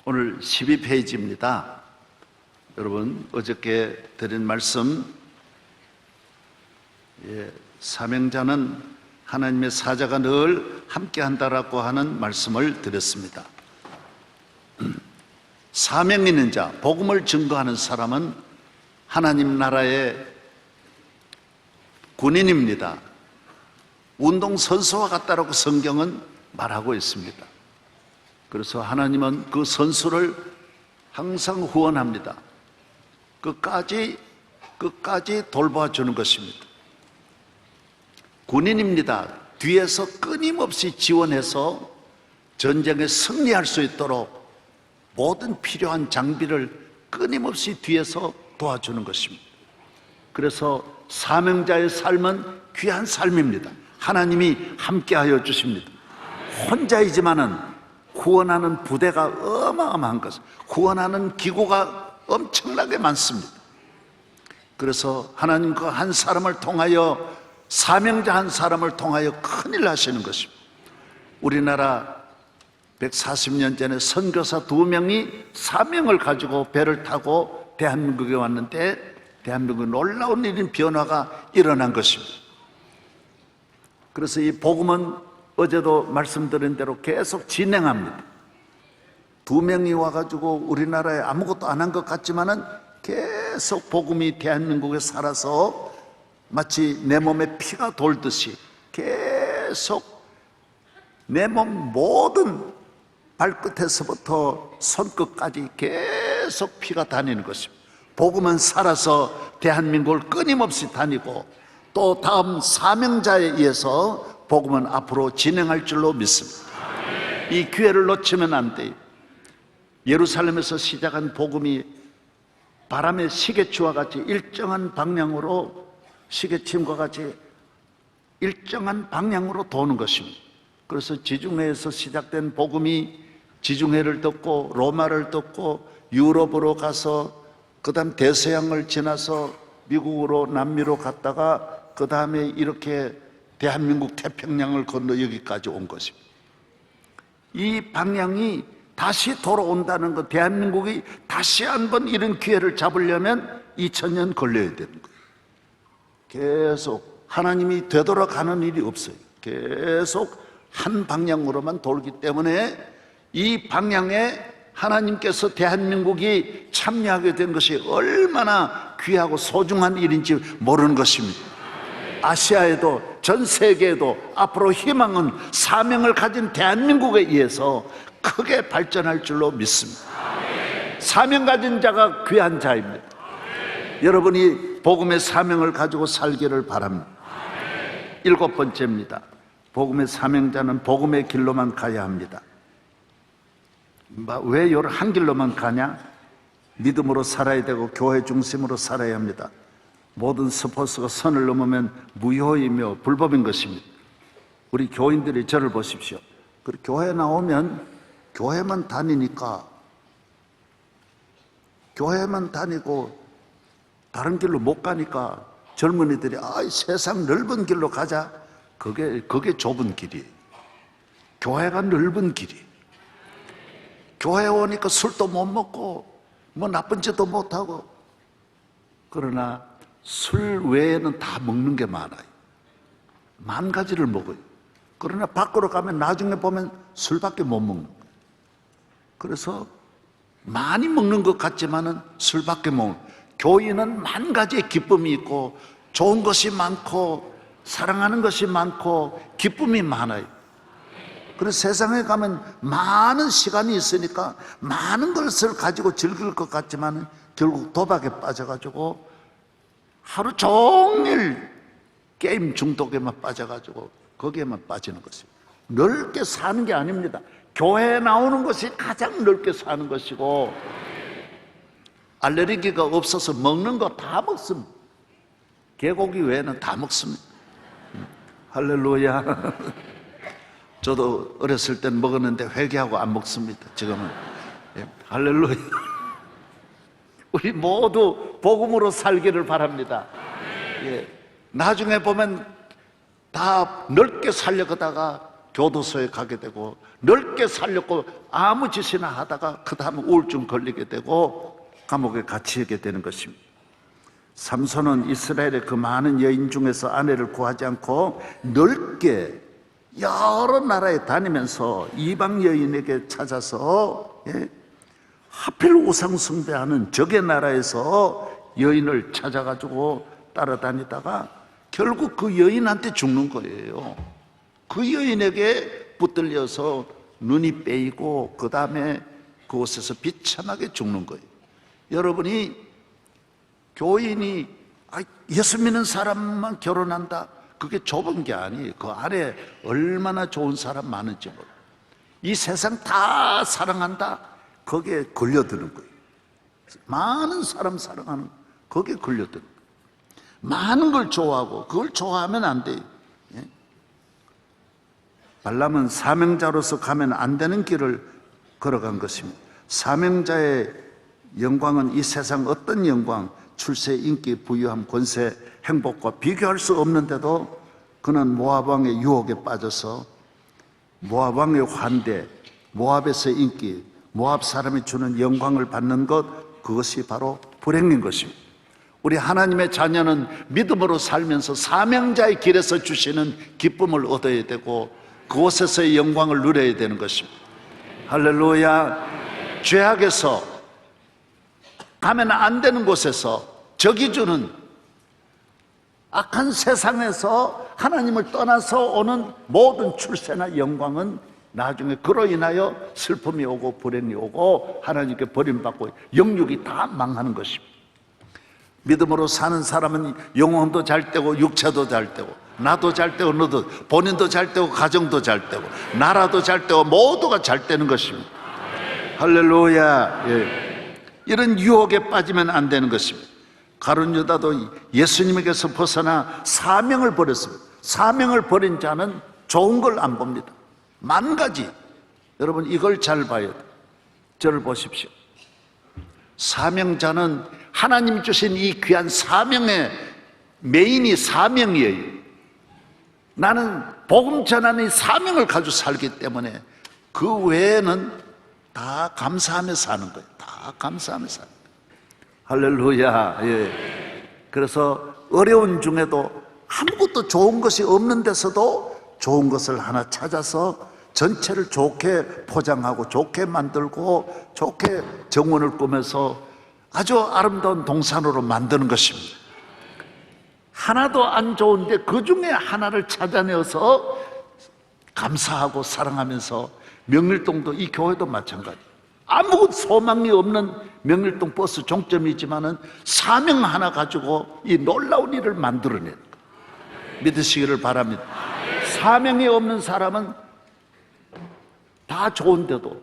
오늘 12페이지입니다. 여러분, 어저께 드린 말씀, 사명자는 하나님의 사자가 늘 함께한다라고 하는 말씀을 드렸습니다. 사명 있는 자, 복음을 증거하는 사람은 하나님 나라의 군인입니다. 운동선수와 같다라고 성경은 말하고 있습니다. 그래서 하나님은 그 선수를 항상 후원합니다. 끝까지 돌봐주는 것입니다. 군인입니다. 뒤에서 끊임없이 지원해서 전쟁에 승리할 수 있도록 모든 필요한 장비를 끊임없이 뒤에서 도와주는 것입니다. 그래서 사명자의 삶은 귀한 삶입니다. 하나님이 함께하여 주십니다. 혼자이지만은 후원하는 부대가 어마어마한 것, 후원하는 기구가 엄청나게 많습니다. 그래서 하나님 그 한 사람을 통하여, 사명자 한 사람을 통하여 큰일 하시는 것입니다. 우리나라 140년 전에 선교사 2명이 사명을 가지고 배를 타고 대한민국에 왔는데 대한민국에 놀라운 일인 변화가 일어난 것입니다. 그래서 이 복음은 어제도 말씀드린 대로 계속 진행합니다. 2명이 와가지고 우리나라에 아무것도 안 한 것 같지만은 계속 복음이 대한민국에 살아서 마치 내 몸에 피가 돌듯이 계속 내 몸 모든 발끝에서부터 손끝까지 계속 피가 다니는 것입니다. 복음은 살아서 대한민국을 끊임없이 다니고 또 다음 사명자에 의해서 복음은 앞으로 진행할 줄로 믿습니다. 이 기회를 놓치면 안 돼요. 예루살렘에서 시작한 복음이 바람의 시계추와 같이 일정한 방향으로, 시계침과 같이 일정한 방향으로 도는 것입니다. 그래서 지중해에서 시작된 복음이 지중해를 덮고 로마를 덮고 유럽으로 가서 그 다음 대서양을 지나서 미국으로, 남미로 갔다가 그 다음에 이렇게 대한민국 태평양을 건너 여기까지 온 것입니다. 이 방향이 다시 돌아온다는 것, 대한민국이 다시 한번 이런 기회를 잡으려면 2000년 걸려야 되는 거예요. 계속 하나님이 되돌아가는 일이 없어요. 계속 한 방향으로만 돌기 때문에 이 방향에 하나님께서 대한민국이 참여하게 된 것이 얼마나 귀하고 소중한 일인지 모르는 것입니다. 아시아에도 전 세계에도 앞으로 희망은 사명을 가진 대한민국에 의해서 크게 발전할 줄로 믿습니다. 사명 가진 자가 귀한 자입니다. 여러분이 복음의 사명을 가지고 살기를 바랍니다. 7번째입니다. 복음의 사명자는 복음의 길로만 가야 합니다. 왜 한 길로만 가냐? 믿음으로 살아야 되고 교회 중심으로 살아야 합니다. 모든 스포츠가 선을 넘으면 무효이며 불법인 것입니다. 우리 교인들이 저를 보십시오. 교회 나오면 교회만 다니니까, 교회만 다니고 다른 길로 못 가니까 젊은이들이 세상 넓은 길로 가자. 그게 좁은 길이에요. 교회가 넓은 길이에요. 교회 오니까 술도 못 먹고 뭐 나쁜 짓도 못 하고, 그러나 술 외에는 다 먹는 게 많아요. 10,000가지를 먹어요. 그러나 밖으로 가면 나중에 보면 술밖에 못 먹는 거예요. 그래서 많이 먹는 것 같지만은 술밖에 못 먹는 거예요. 교인은 10,000가지의 기쁨이 있고 좋은 것이 많고 사랑하는 것이 많고 기쁨이 많아요. 그래서 세상에 가면 많은 시간이 있으니까 많은 것을 가지고 즐길 것 같지만 결국 도박에 빠져가지고 하루 종일 게임 중독에만 빠져가지고 거기에만 빠지는 것입니다. 넓게 사는 게 아닙니다. 교회에 나오는 것이 가장 넓게 사는 것이고, 알레르기가 없어서 먹는 거 다 먹습니다. 개고기 외에는 다 먹습니다. 할렐루야. 저도 어렸을 땐 먹었는데 회개하고 안 먹습니다. 지금은. 할렐루야. 우리 모두 복음으로 살기를 바랍니다. 나중에 보면 다 넓게 살려가다가 교도소에 가게 되고 넓게 살렸고 아무 짓이나 하다가 그 다음에 우울증 걸리게 되고 감옥에 갇히게 되는 것입니다. 삼손은 이스라엘의 그 많은 여인 중에서 아내를 구하지 않고 넓게 여러 나라에 다니면서 이방 여인에게 찾아서 하필 우상 숭배하는 적의 나라에서 여인을 찾아가지고 따라다니다가 결국 그 여인한테 죽는 거예요. 그 여인에게 붙들려서 눈이 빼이고 그 다음에 그곳에서 비참하게 죽는 거예요. 여러분이 교인이 예수 믿는 사람만 결혼한다, 그게 좁은 게 아니에요. 그 안에 얼마나 좋은 사람 많은지 몰라요. 이 세상 다 사랑한다, 거기에 걸려드는 거예요. 많은 사람 사랑하는 거기에 걸려드는 거예요. 많은 걸 좋아하고 그걸 좋아하면 안 돼요. 발람은 사명자로서 가면 안 되는 길을 걸어간 것입니다. 사명자의 영광은 이 세상 어떤 영광, 출세, 인기, 부유함, 권세, 행복과 비교할 수 없는데도 그는 모압 왕의 유혹에 빠져서 모압 왕의 환대, 모압에서의 인기, 모압 사람이 주는 영광을 받는 것, 그것이 바로 불행인 것입니다. 우리 하나님의 자녀는 믿음으로 살면서 사명자의 길에서 주시는 기쁨을 얻어야 되고 그곳에서의 영광을 누려야 되는 것입니다. 할렐루야. 죄악에서 가면 안 되는 곳에서 적이 주는 악한 세상에서 하나님을 떠나서 오는 모든 출세나 영광은 나중에 그로 인하여 슬픔이 오고 불행이 오고 하나님께 버림받고 영육이 다 망하는 것입니다. 믿음으로 사는 사람은 영혼도 잘 되고 육체도 잘 되고 나도 잘 되고 너도, 본인도 잘 되고 가정도 잘 되고 나라도 잘 되고 모두가 잘 되는 것입니다. 할렐루야. 이런 유혹에 빠지면 안 되는 것입니다. 가룟 유다도 예수님에게서 벗어나 사명을 버렸습니다. 사명을 버린 자는 좋은 걸 안 봅니다. 만 가지. 여러분 이걸 잘 봐야 돼요. 저를 보십시오. 사명자는 하나님 주신 이 귀한 사명의 메인이 사명이에요. 나는 복음 전하는 사명을 가지고 살기 때문에 그 외에는 다 감사하며 사는 거예요. 다 감사하며 사는 거예요. 할렐루야. 그래서 어려운 중에도 아무것도 좋은 것이 없는 데서도 좋은 것을 하나 찾아서 전체를 좋게 포장하고 좋게 만들고 좋게 정원을 꾸며서 아주 아름다운 동산으로 만드는 것입니다. 하나도 안 좋은데 그 중에 하나를 찾아내어서 감사하고 사랑하면서 명일동도 이 교회도 마찬가지. 아무 소망이 없는 명일동 버스 종점이지만은 사명 하나 가지고 이 놀라운 일을 만들어내는 거예요. 믿으시기를 바랍니다. 사명이 없는 사람은 다 좋은데도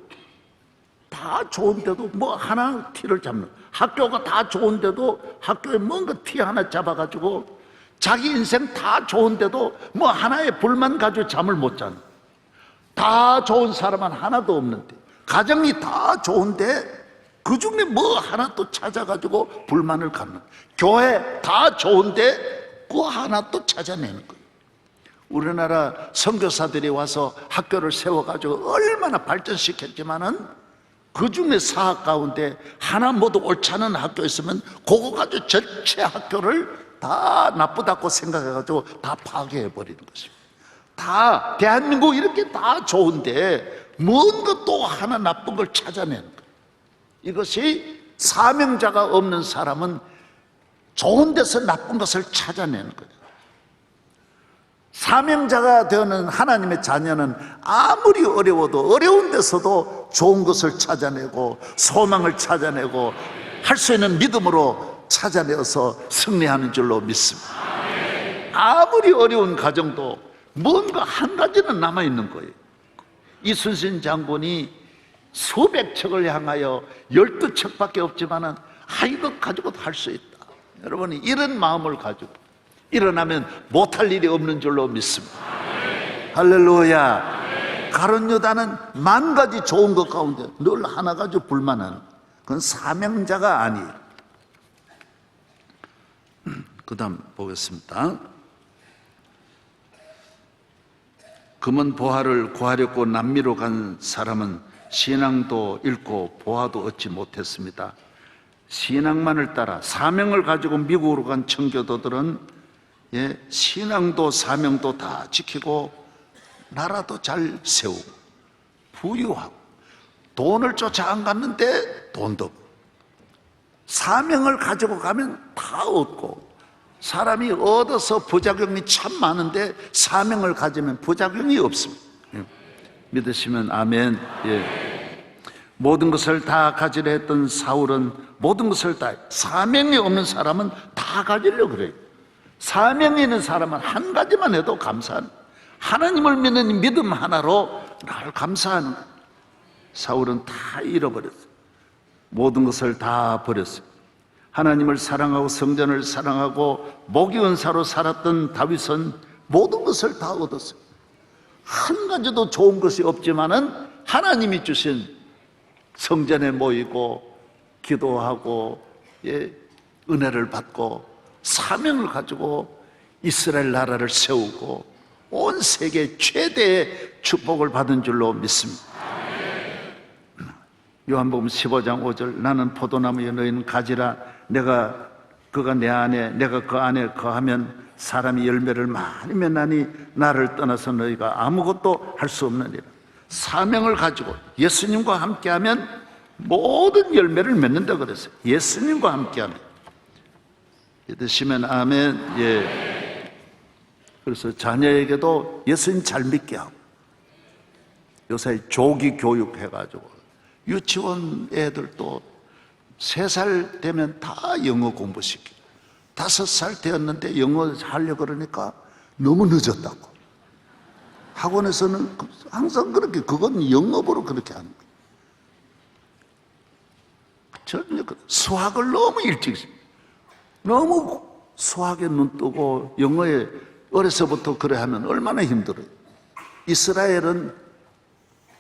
뭐 하나 티를 잡는, 학교가 다 좋은데도 학교에 뭔가 티 하나 잡아가지고 자기 인생 다 좋은데도 뭐 하나의 불만 가지고 잠을 못 자는, 다 좋은 사람은 하나도 없는데 가정이 다 좋은데 그 중에 뭐 하나 또 찾아가지고 불만을 갖는, 교회 다 좋은데 그 하나 또 찾아내는 거예요. 우리나라 선교사들이 와서 학교를 세워가지고 얼마나 발전시켰지만은 그 중에 사학 가운데 하나 모두 옳지 않은 학교 있으면 그거 가지고 전체 학교를 다 나쁘다고 생각해가지고 다 파괴해버리는 것입니다. 다 대한민국 이렇게 다 좋은데 뭔가 또 하나 나쁜 걸 찾아내는 거예요. 이것이 사명자가 없는 사람은 좋은 데서 나쁜 것을 찾아내는 거예요. 사명자가 되는 하나님의 자녀는 아무리 어려워도 어려운 데서도 좋은 것을 찾아내고 소망을 찾아내고 할 수 있는 믿음으로 찾아내어서 승리하는 줄로 믿습니다. 아무리 어려운 가정도 뭔가 한 가지는 남아있는 거예요. 이순신 장군이 수백 척을 향하여 12척밖에 없지만은 이거 가지고도 할 수 있다. 여러분이 이런 마음을 가지고 일어나면 못할 일이 없는 줄로 믿습니다. 할렐루야. 가룟 유다는 만 가지 좋은 것 가운데 늘 하나 가지고 불만한, 그건 사명자가 아니에요. 그 다음 보겠습니다. 금은 보화를 구하려고 남미로 간 사람은 신앙도 잃고 보화도 얻지 못했습니다. 신앙만을 따라 사명을 가지고 미국으로 간 청교도들은 신앙도 사명도 다 지키고 나라도 잘 세우고 부유하고 돈을 쫓아 안 갔는데 돈도 없고 사명을 가지고 가면 다 얻고 사람이 얻어서 부작용이 참 많은데 사명을 가지면 부작용이 없습니다. 믿으시면 아멘. 모든 것을 다 가지려 했던 사울은 모든 것을 다, 사명이 없는 사람은 다 가지려고 그래요. 사명이 있는 사람은 한 가지만 해도 감사하는, 하나님을 믿는 믿음 하나로 나를 감사하는 거예요. 사울은 다 잃어버렸어요. 모든 것을 다 버렸어요. 하나님을 사랑하고 성전을 사랑하고 목이 은사로 살았던 다윗은 모든 것을 다 얻었어요. 한 가지도 좋은 것이 없지만은 하나님이 주신 성전에 모이고 기도하고 은혜를 받고 사명을 가지고 이스라엘 나라를 세우고 온 세계 최대의 축복을 받은 줄로 믿습니다. 요한복음 15장 5절 나는 포도나무여 너희는 가지라 그가 내 안에 내가 그 안에 거하면 사람이 열매를 많이 맺나니 나를 떠나서 너희가 아무것도 할 수 없느니라. 사명을 가지고 예수님과 함께하면 모든 열매를 맺는다 그랬어요. 예수님과 함께하면. 믿으시면 아멘. 그래서 자녀에게도 예수님 잘 믿게 하고 요새 조기 교육 해가지고 유치원 애들도 3살 되면 다 영어 공부시키고 5살 되었는데 영어 하려고 그러니까 너무 늦었다고. 학원에서는 항상 그렇게, 그건 영업으로 그렇게 하는 거예요. 저는 수학을 너무 일찍, 너무 수학에 눈 뜨고 영어에 어려서부터 그래 하면 얼마나 힘들어요. 이스라엘은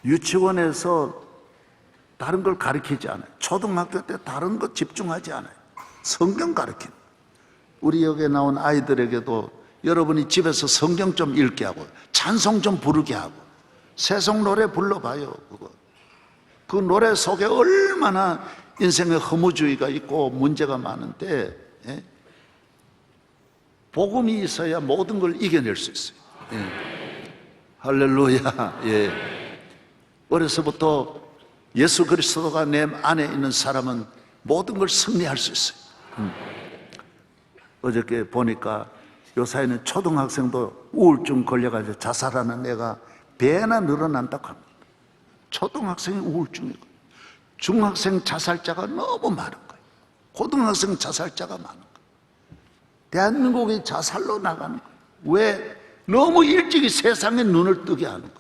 유치원에서 다른 걸 가르치지 않아요. 초등학교 때 다른 거 집중하지 않아요. 성경 가르칩니다. 우리 여기에 나온 아이들에게도 여러분이 집에서 성경 좀 읽게 하고 찬송 좀 부르게 하고 세속 노래 불러봐요. 그 노래 속에 얼마나 인생의 허무주의가 있고 문제가 많은데 복음이 있어야 모든 걸 이겨낼 수 있어요. 할렐루야. 어려서부터 예수 그리스도가 내 안에 있는 사람은 모든 걸 승리할 수 있어요. 어저께 보니까 요사이는 초등학생도 우울증 걸려가지고 자살하는 애가 배나 늘어난다고 합니다. 초등학생이 우울증이고 중학생 자살자가 너무 많은 거예요. 고등학생 자살자가 많은 거예요. 대한민국이 자살로 나가는 거예요. 왜? 너무 일찍이 세상에 눈을 뜨게 하는 거예요.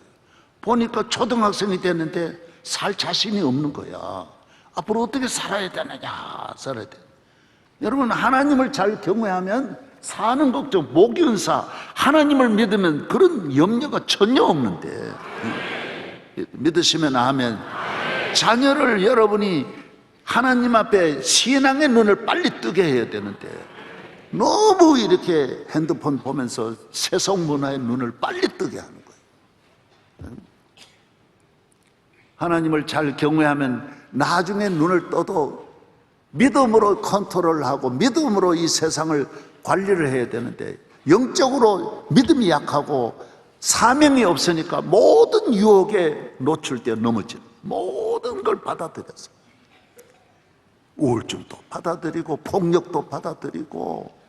보니까 초등학생이 됐는데 살 자신이 없는 거야. 앞으로 어떻게 살아야 되느냐, 살아야 돼. 여러분, 하나님을 잘 경외하면 사는 걱정, 목이 은사, 하나님을 믿으면 그런 염려가 전혀 없는데. 믿으시면 아멘. 자녀를 여러분이 하나님 앞에 신앙의 눈을 빨리 뜨게 해야 되는데 너무 이렇게 핸드폰 보면서 세속 문화의 눈을 빨리 뜨게 하는 거예요. 하나님을 잘 경외하면 나중에 눈을 떠도 믿음으로 컨트롤하고 믿음으로 이 세상을 관리를 해야 되는데 영적으로 믿음이 약하고 사명이 없으니까 모든 유혹에 노출되어 넘어지는, 모든 걸 받아들여서 우울증도 받아들이고 폭력도 받아들이고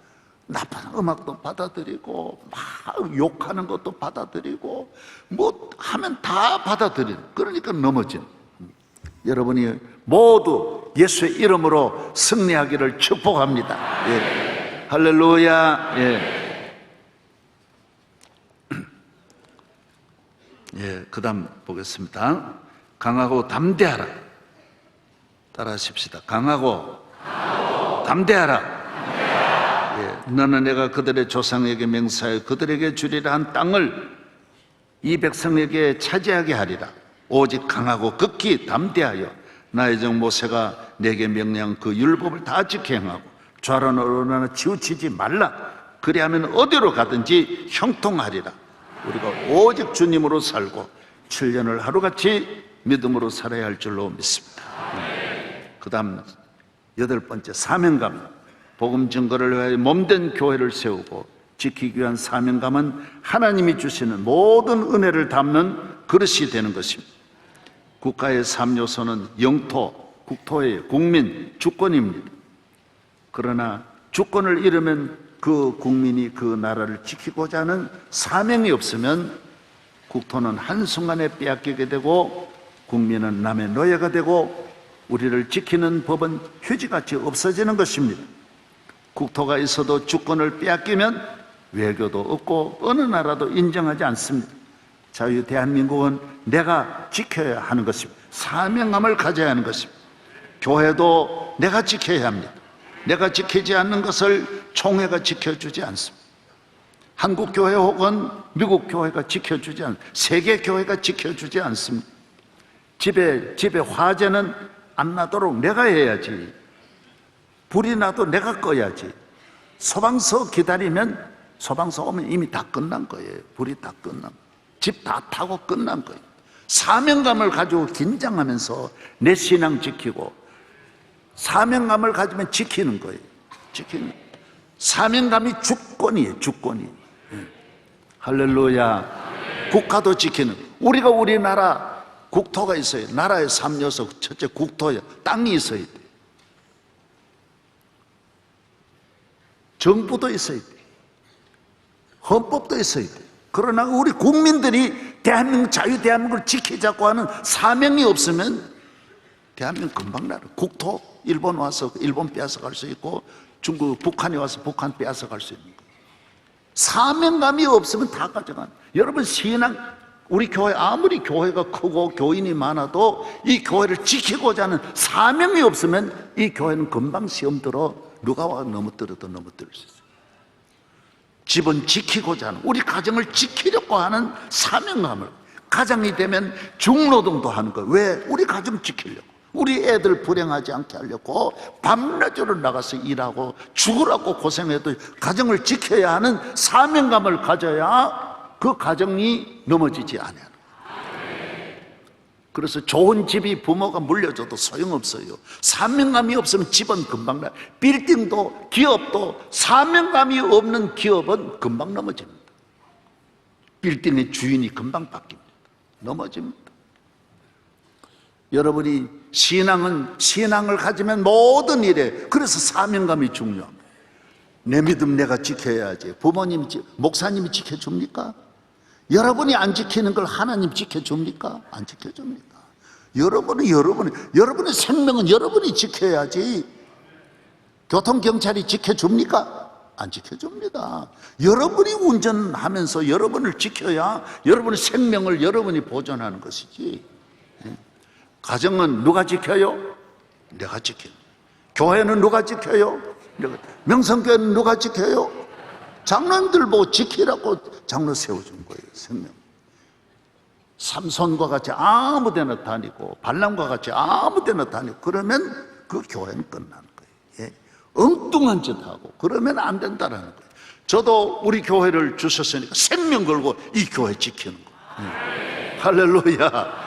나쁜 음악도 받아들이고 막 욕하는 것도 받아들이고 뭐 하면 다 받아들이는, 그러니까 넘어지는. 여러분이 모두 예수의 이름으로 승리하기를 축복합니다. 할렐루야. 그 다음 보겠습니다. 강하고 담대하라. 따라 하십시다. 강하고 담대하라. 너는 내가 그들의 조상에게 맹세하여 그들에게 주리라 한 땅을 이 백성에게 차지하게 하리라. 오직 강하고 극히 담대하여 나의 종 모세가 내게 명령한 그 율법을 다 지켜 행하고 좌로나 우로나 치우치지 말라. 그리하면 어디로 가든지 형통하리라. 우리가 오직 주님으로 살고 7년을 하루같이 믿음으로 살아야 할 줄로 믿습니다. 그 다음 8번째, 사명감. 복음 증거를 위하여 몸된 교회를 세우고 지키기 위한 사명감은 하나님이 주시는 모든 은혜를 담는 그릇이 되는 것입니다. 국가의 3요소는 영토, 국토의 국민, 주권입니다. 그러나 주권을 잃으면 그 국민이 그 나라를 지키고자 하는 사명이 없으면 국토는 한순간에 빼앗기게 되고 국민은 남의 노예가 되고 우리를 지키는 법은 휴지같이 없어지는 것입니다. 국토가 있어도 주권을 빼앗기면 외교도 없고 어느 나라도 인정하지 않습니다. 자유 대한민국은 내가 지켜야 하는 것입니다. 사명감을 가져야 하는 것입니다. 교회도 내가 지켜야 합니다. 내가 지키지 않는 것을 총회가 지켜주지 않습니다. 한국 교회 혹은 미국 교회가 지켜주지 않습니다. 세계 교회가 지켜주지 않습니다. 집에 화재는 안 나도록 내가 해야지. 불이 나도 내가 꺼야지. 소방서 기다리면 소방서 오면 이미 다 끝난 거예요. 불이 다 끝난 거예요. 집 다 타고 끝난 거예요. 사명감을 가지고 긴장하면서 내 신앙 지키고 사명감을 가지면 지키는 거예요. 지키는 거예요. 사명감이 주권이에요. 주권이. 할렐루야. 국가도 지키는 거예요. 우리가 우리나라 국토가 있어요. 나라의 3요소 첫째 국토예요. 땅이 있어야 돼요. 정부도 있어야 돼요. 헌법도 있어야 돼요. 그러나 우리 국민들이 대한민국 자유 대한민국을 지키자고 하는 사명이 없으면 대한민국 금방 나라. 국토 일본 와서 일본 빼앗아 갈 수 있고 중국 북한이 와서 북한 빼앗아 갈 수 있는 거예요. 사명감이 없으면 다 가져가는. 여러분 신앙 우리 교회 아무리 교회가 크고 교인이 많아도 이 교회를 지키고자 하는 사명이 없으면 이 교회는 금방 시험 들어 누가 와 넘어뜨려도 넘어뜨릴 수 있어요. 집은 지키고자 하는 우리 가정을 지키려고 하는 사명감을 가정이 되면 중노동도 하는 거예요. 왜? 우리 가정 지키려고 우리 애들 불행하지 않게 하려고 밤낮으로 나가서 일하고 죽으라고 고생해도 가정을 지켜야 하는 사명감을 가져야 그 가정이 넘어지지 않아요. 그래서 좋은 집이 부모가 물려줘도 소용없어요. 사명감이 없으면 집은 금방 나. 빌딩도 기업도 사명감이 없는 기업은 금방 넘어집니다. 빌딩의 주인이 금방 바뀝니다. 넘어집니다. 여러분이 신앙을 가지면 모든 일에 그래서 사명감이 중요합니다. 내 믿음 내가 지켜야지. 부모님이 목사님이 지켜줍니까? 여러분이 안 지키는 걸 하나님 지켜줍니까? 안 지켜줍니다. 여러분의 생명은 여러분이 지켜야지. 교통경찰이 지켜줍니까? 안 지켜줍니다. 여러분이 운전하면서 여러분을 지켜야 여러분의 생명을 여러분이 보존하는 것이지. 가정은 누가 지켜요? 내가 지켜요. 교회는 누가 지켜요? 명성교회는 누가 지켜요? 장로님들 보고 지키라고 장로 세워준 거예요. 생명. 삼손과 같이 아무 데나 다니고 발람과 같이 아무 데나 다니고 그러면 그 교회는 끝나는 거예요. 예. 엉뚱한 짓 하고 그러면 안 된다는 거예요. 저도 우리 교회를 주셨으니까 생명 걸고 이 교회 지키는 거예요. 할렐루야.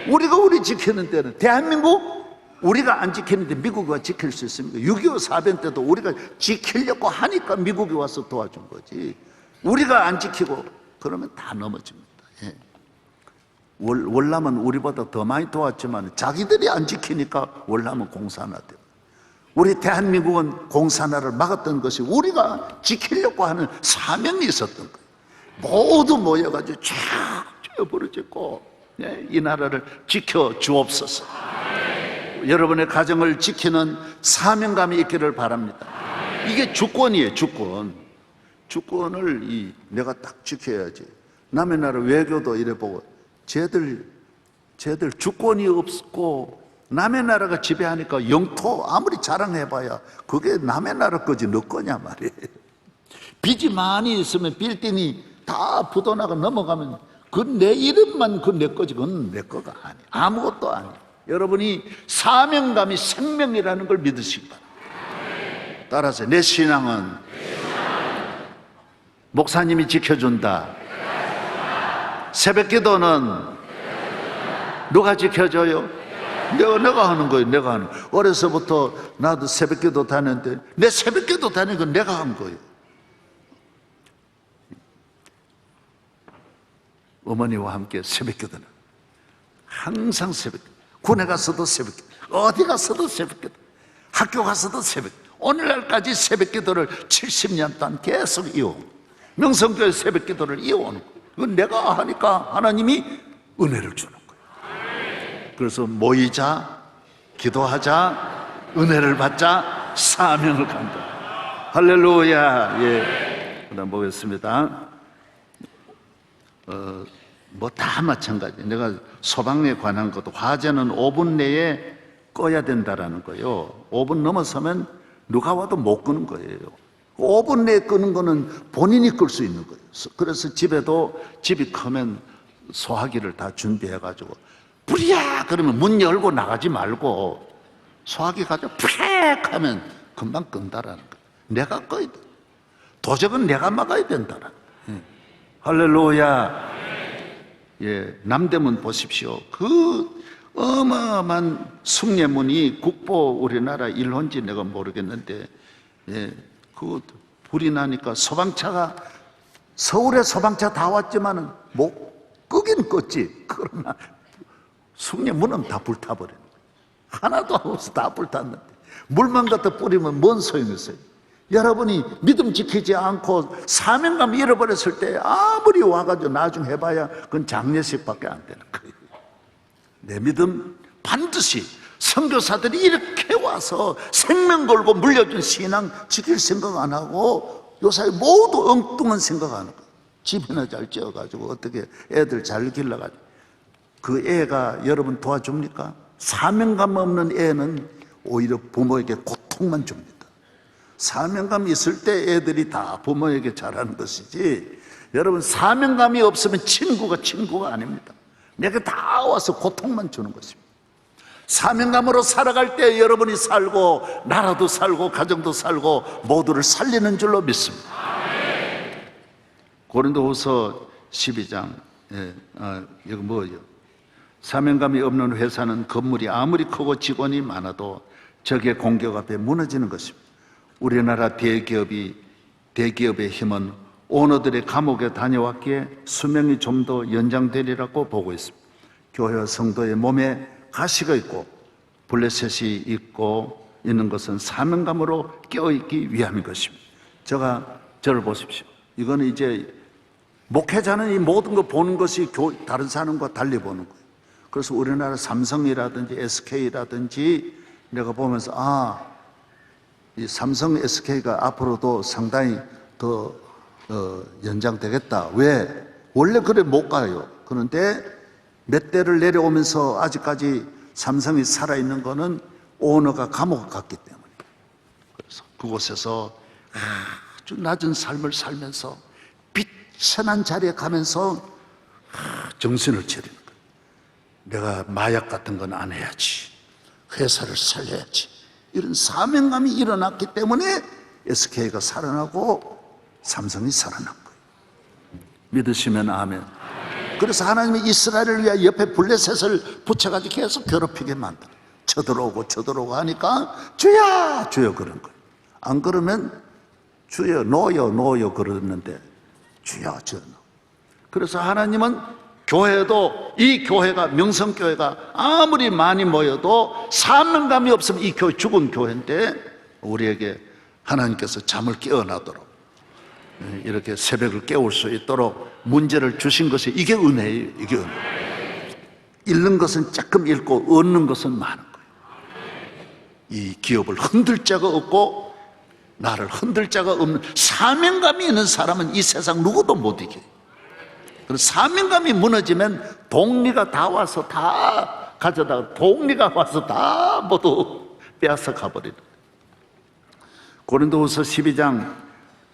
우리가 우리 지키는 데는 대한민국 우리가 안 지키는데 미국이 지킬 수 있습니까? 6.25 사변 때도 우리가 지키려고 하니까 미국이 와서 도와준 거지. 우리가 안 지키고 그러면 다 넘어집니다. 예. 월남은 우리보다 더 많이 도왔지만 자기들이 안 지키니까 월남은 공산화돼요. 우리 대한민국은 공산화를 막았던 것이 우리가 지키려고 하는 사명이 있었던 거예요. 모두 모여가지고 쫙 부르짖고 이 나라를 지켜 주옵소서. 여러분의 가정을 지키는 사명감이 있기를 바랍니다. 이게 주권이에요. 주권을 내가 딱 지켜야지. 남의 나라 외교도 이래 보고 쟤들 주권이 없고 남의 나라가 지배하니까 영토 아무리 자랑해봐야 그게 남의 나라 거지 너 거냐 말이에요. 빚이 많이 있으면 빌딩이 다 부도나가 넘어가면 그 내 이름만 그 내 거지 그건 내 거가 아니야. 아무것도 아니야. 여러분이 사명감이 생명이라는 걸 믿으시기 바랍니다. 따라서 내 신앙은 목사님이 지켜준다. 새벽기도는 누가 지켜줘요? 내가 하는 거예요. 내가 하는 거예요. 어려서부터 나도 새벽기도 다녔는데 내 새벽기도 다니는 건 내가 한 거예요. 어머니와 함께 새벽기도는 항상 새벽기도, 군에 가서도 새벽기도, 어디 가서도 새벽기도, 학교 가서도 새벽기도, 오늘날까지 새벽기도를 70년 동안 계속 이어오고 명성교회 새벽기도를 이어오는 거예요. 이건 내가 하니까 하나님이 은혜를 주는 거예요. 그래서 모이자, 기도하자, 은혜를 받자, 사명을 간다. 할렐루야. 예. 그다음 보겠습니다. 뭐 다 마찬가지. 내가 소방에 관한 것도 화재는 5분 내에 꺼야 된다라는 거예요. 5분 넘어서면 누가 와도 못 끄는 거예요. 5분 내에 끄는 거는 본인이 끌 수 있는 거예요. 그래서 집에도, 집이 크면 소화기를 다 준비해가지고 불이야 그러면 문 열고 나가지 말고 소화기 가지고 푹 하면 금방 끈다라는 거예요. 내가 꺼야 돼. 도적은 내가 막아야 된다라는 거예요. 할렐루야. 예, 남대문 보십시오. 그 어마어마한 숭례문이 국보 우리나라 일혼지 내가 모르겠는데, 예, 그 불이 나니까 소방차가, 서울에 소방차 다 왔지만은 못 끄긴 껐지. 그러나 숭례문은 다 불타버리는 거예요. 하나도 없어. 다 불탔는데 물만 갖다 뿌리면 뭔 소용이 있어요? 여러분이 믿음 지키지 않고 사명감 잃어버렸을 때 아무리 와가지고 나중에 해봐야 그건 장례식밖에 안 되는 거예요. 내 믿음 반드시 선교사들이 이렇게 와서 생명 걸고 물려준 신앙 지킬 생각 안 하고 요사이 모두 엉뚱한 생각 하는 거예요. 집이나 잘 지어가지고 어떻게 애들 잘 길러가지고 그 애가 여러분 도와줍니까? 사명감 없는 애는 오히려 부모에게 고통만 줍니다. 사명감이 있을 때 애들이 다 부모에게 잘하는 것이지, 여러분 사명감이 없으면 친구가 아닙니다. 내게 다 와서 고통만 주는 것입니다. 사명감으로 살아갈 때 여러분이 살고 나라도 살고 가정도 살고 모두를 살리는 줄로 믿습니다. 고린도후서 12장 이거 뭐예요? 사명감이 없는 회사는 건물이 아무리 크고 직원이 많아도 적의 공격 앞에 무너지는 것입니다. 우리나라 대기업의 힘은 오너들의 감옥에 다녀왔기에 수명이 좀 더 연장되리라고 보고 있습니다. 교회와 성도의 몸에 가시가 있고 블레셋이 있고 있는 것은 사명감으로 깨어있기 위함인 것입니다. 저를 보십시오. 이거는 이제 목회자는 이 모든 거 보는 것이 다른 사람과 달리 보는 거예요. 그래서 우리나라 삼성이라든지 SK라든지 내가 보면서 이 삼성 SK가 앞으로도 상당히 더 연장되겠다. 왜? 원래 그래 못 가요. 그런데 몇 대를 내려오면서 아직까지 삼성이 살아있는 거는 오너가 감옥 갔기 때문에. 그래서 그곳에서 아주 낮은 삶을 살면서 비천한 자리에 가면서 정신을 차리는 거예요. 내가 마약 같은 건 안 해야지. 회사를 살려야지. 이런 사명감이 일어났기 때문에 SK가 살아나고 삼성이 살아난 거예요. 믿으시면 아멘. 그래서 하나님이 이스라엘을 위해 옆에 블레셋을 붙여가지고 계속 괴롭히게 만들어. 쳐들어오고 하니까 주야 그런 거예요. 안 그러면 주여 노여 그러는데 주여. 그래서 하나님은 교회도, 이 교회가, 명성교회가 아무리 많이 모여도 사명감이 없으면 이 교회 죽은 교회인데, 우리에게 하나님께서 잠을 깨어나도록 이렇게 새벽을 깨울 수 있도록 문제를 주신 것이, 이게 은혜예요. 이게 은혜. 잃는 것은 조금 잃고 얻는 것은 많은 거예요. 이 기업을 흔들 자가 없고 나를 흔들 자가 없는 사명감이 있는 사람은 이 세상 누구도 못 이겨요. 그래서 사명감이 무너지면 독리가 다 와서 다 가져다가, 독리가 와서 다 모두 빼앗아 가버리는 거예요. 고린도후서 12장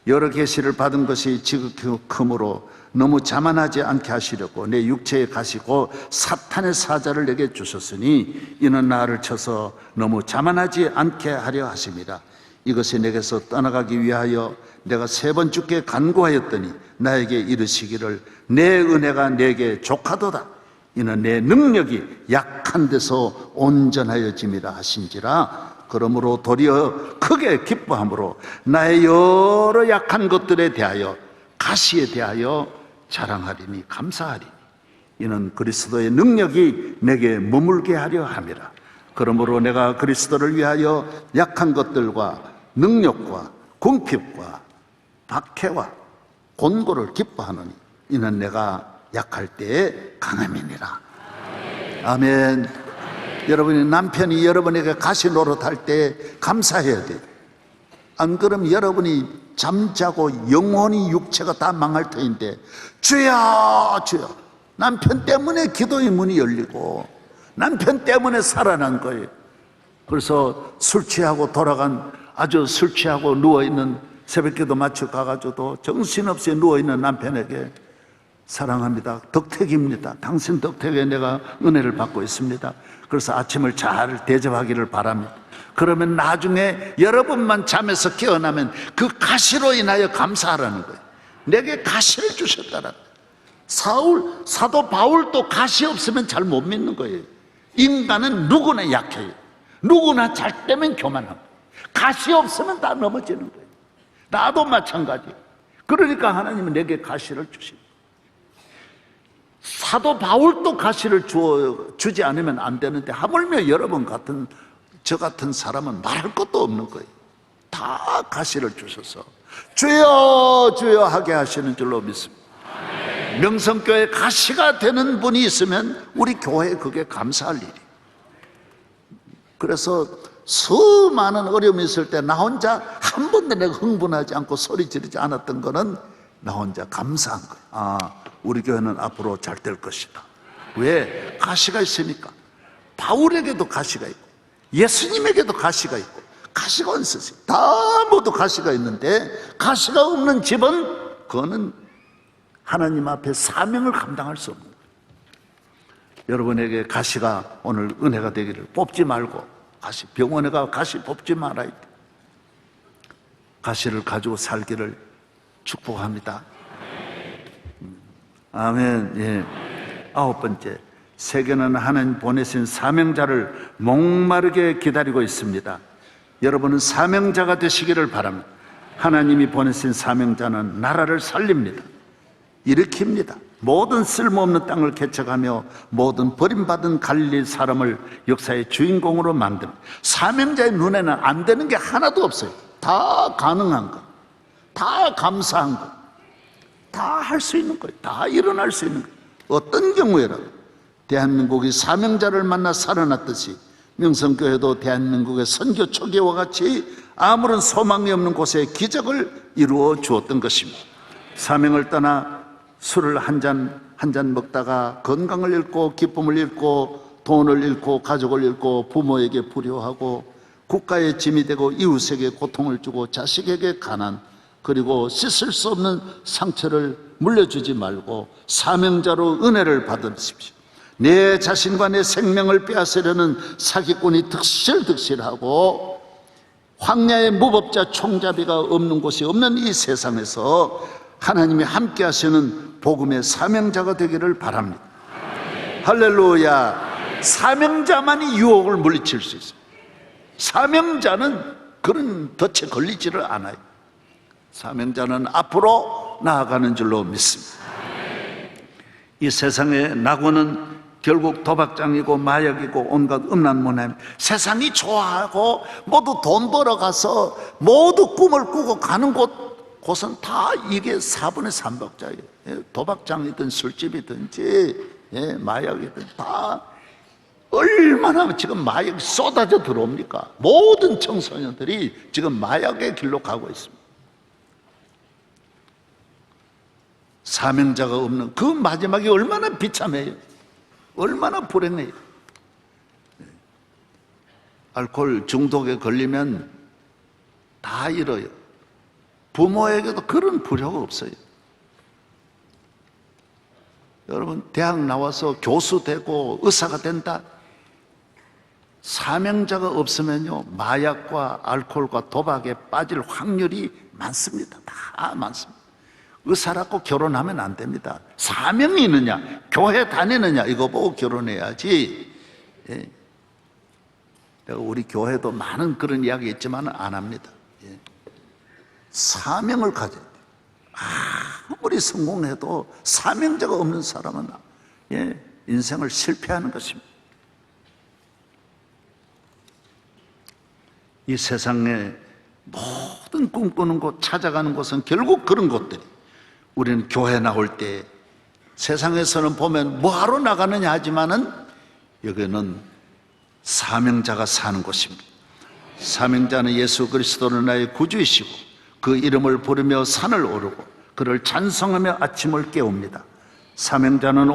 여러 계시를 받은 것이 지극히므로 너무 자만하지 않게 하시려고 내 육체에 가시고 사탄의 사자를 내게 주셨으니 이는 나를 쳐서 너무 자만하지 않게 하려 하심이라. 이것이 내게서 떠나가기 위하여 내가 3번 주께 간구하였더니 나에게 이르시기를 내 은혜가 내게 족하도다. 이는 내 능력이 약한 데서 온전하여짐이라 하신지라. 그러므로 도리어 크게 기뻐함으로 나의 여러 약한 것들에 대하여 가시에 대하여 자랑하리니 감사하리니 이는 그리스도의 능력이 내게 머물게 하려 함이라. 그러므로 내가 그리스도를 위하여 약한 것들과 능력과 궁핍과 박해와 곤고를 기뻐하노니 이는 내가 약할 때에 강함이니라. 아멘. 여러분이 남편이 여러분에게 가시 노릇할 때 감사해야 돼요. 안 그러면 여러분이 잠자고 영혼이 육체가 다 망할 터인데 주여 주여, 남편 때문에 기도의 문이 열리고 남편 때문에 살아난 거예요. 그래서 술 취하고 돌아간, 아주 술 취하고 누워있는, 새벽기도 마치고 가가지고도 정신없이 누워있는 남편에게 사랑합니다, 덕택입니다, 당신 덕택에 내가 은혜를 받고 있습니다, 그래서 아침을 잘 대접하기를 바랍니다. 그러면 나중에 여러분만 잠에서 깨어나면 그 가시로 인하여 감사하라는 거예요. 내게 가시를 주셨다는 거예요. 사도 바울도 가시 없으면 잘 못 믿는 거예요. 인간은 누구나 약해요. 누구나 잘 때면 교만하고, 가시 없으면 다 넘어지는 거예요. 나도 마찬가지. 그러니까 하나님은 내게 가시를 주십니다. 사도 바울도 가시를 주지 않으면 안 되는데 하물며 여러분 같은, 저 같은 사람은 말할 것도 없는 거예요. 다 가시를 주셔서 주여 주여 하게 하시는 줄로 믿습니다. 명성교회 가시가 되는 분이 있으면 우리 교회에 그게 감사할 일이에요. 그래서 수많은 어려움이 있을 때 나 혼자 한 번도 내가 흥분하지 않고 소리 지르지 않았던 거는 나 혼자 감사한 거예요. 아, 우리 교회는 앞으로 잘 될 것이다. 왜? 가시가 있으니까. 바울에게도 가시가 있고 예수님에게도 가시가 있고 가시가 없으세요. 다 모두 가시가 있는데 가시가 없는 집은 그거는 하나님 앞에 사명을 감당할 수 없는 거예요. 여러분에게 가시가 오늘 은혜가 되기를, 뽑지 말고 가시, 병원에 가 가시 뽑지 말아야 돼. 가시를 가지고 살기를 축복합니다. 아멘. 예. 9번째, 세계는 하나님 보내신 사명자를 목마르게 기다리고 있습니다. 여러분은 사명자가 되시기를 바랍니다. 하나님이 보내신 사명자는 나라를 살립니다, 일으킵니다. 모든 쓸모없는 땅을 개척하며 모든 버림받은 갈릴리 사람을 역사의 주인공으로 만듭니다. 사명자의 눈에는 안 되는 게 하나도 없어요. 다 가능한 거, 다 감사한 거, 다 할 수 있는 거예요. 다 일어날 수 있는 거예요. 어떤 경우에라도 대한민국이 사명자를 만나 살아났듯이 명성교회도 대한민국의 선교 초기와 같이 아무런 소망이 없는 곳에 기적을 이루어 주었던 것입니다. 사명을 떠나 술을 한 잔 먹다가 건강을 잃고 기쁨을 잃고 돈을 잃고 가족을 잃고 부모에게 불효하고 국가의 짐이 되고 이웃에게 고통을 주고 자식에게 가난, 그리고 씻을 수 없는 상처를 물려주지 말고 사명자로 은혜를 받으십시오. 내 자신과 내 생명을 빼앗으려는 사기꾼이 득실득실하고 황야의 무법자 총잡이가 없는 곳이 없는 이 세상에서 하나님이 함께 하시는 복음의 사명자가 되기를 바랍니다. 할렐루야. 사명자만이 유혹을 물리칠 수 있어요. 사명자는 그런 덫에 걸리지를 않아요. 사명자는 앞으로 나아가는 줄로 믿습니다. 이 세상의 낙원은 결국 도박장이고 마약이고 온갖 음란 문화입니다. 세상이 좋아하고 모두 돈 벌어가서 모두 꿈을 꾸고 가는 곳은 다 이게 4분의 3박자예요. 도박장이든 술집이든지 마약이든 다 얼마나 지금 마약이 쏟아져 들어옵니까? 모든 청소년들이 지금 마약의 길로 가고 있습니다. 사명자가 없는 그 마지막이 얼마나 비참해요. 얼마나 불행해요. 알코올 중독에 걸리면 다 잃어요. 부모에게도 그런 불효가 없어요. 여러분, 대학 나와서 교수 되고 의사가 된다, 사명자가 없으면요, 마약과 알코올과 도박에 빠질 확률이 많습니다. 다 많습니다. 의사라고 결혼하면 안 됩니다. 사명이 있느냐, 교회 다니느냐, 이거 보고 결혼해야지. 예. 우리 교회도 많은 그런 이야기 있지만 안 합니다. 예. 사명을 가져야 돼요. 아무리 성공해도 사명자가 없는 사람은 인생을 실패하는 것입니다. 이 세상에 모든 꿈꾸는 곳, 찾아가는 곳은 결국 그런 곳들이, 우리는 교회 나올 때 세상에서는 보면 뭐하러 나가느냐 하지만은 여기는 사명자가 사는 곳입니다. 사명자는 예수 그리스도는 나의 구주이시고 그 이름을 부르며 산을 오르고 그를 찬송하며 아침을 깨웁니다. 사명자는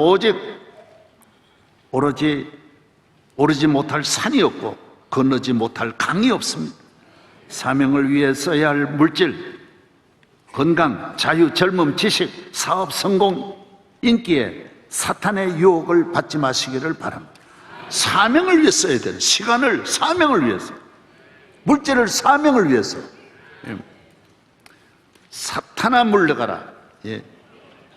오르지 못할 산이 없고 건너지 못할 강이 없습니다. 사명을 위해 써야 할 물질, 건강, 자유, 젊음, 지식, 사업, 성공, 인기에 사탄의 유혹을 받지 마시기를 바랍니다. 사명을 위해 써야 되는 시간을 사명을 위해서, 물질을 사명을 위해서. 사탄아 물러가라.